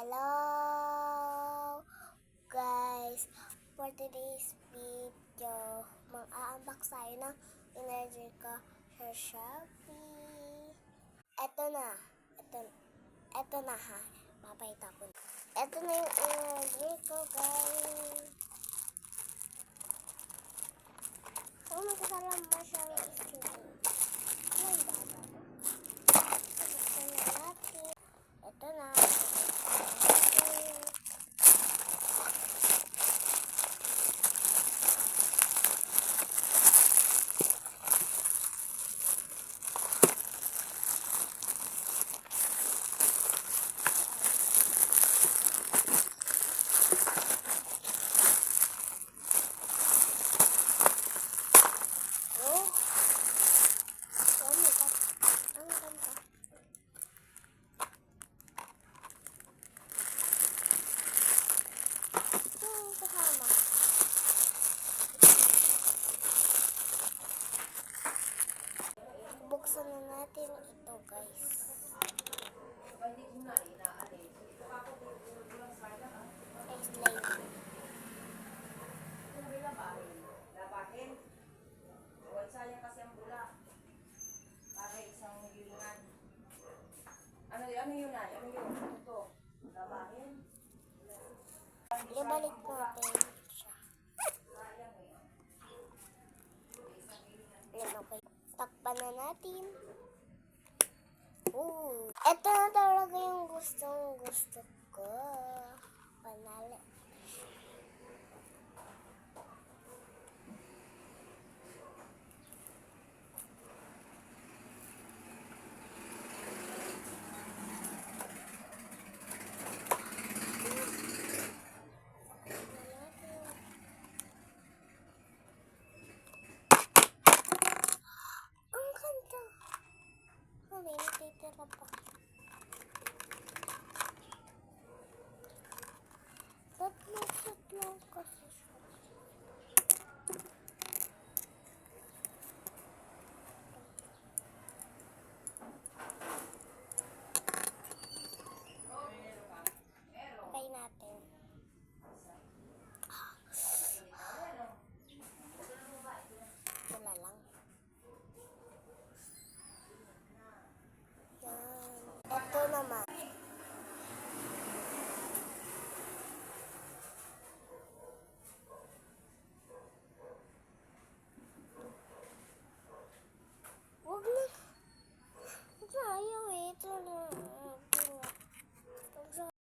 Hello guys, for today's video, mag-a-unbox tayo ng Energica sa Shopee. Ito na ha, papayta ko na. Ito na yung Energica guys. Oh, magkasalam mo siya yung student. Ay, baba. Buksan na natin. Ito na. Buksan na natin ito guys. Ano yun? Ito. Labahin. Ibalik natin siya. Yan, okay. Takpan na natin. Ito na talaga yung gusto ko. Panalo.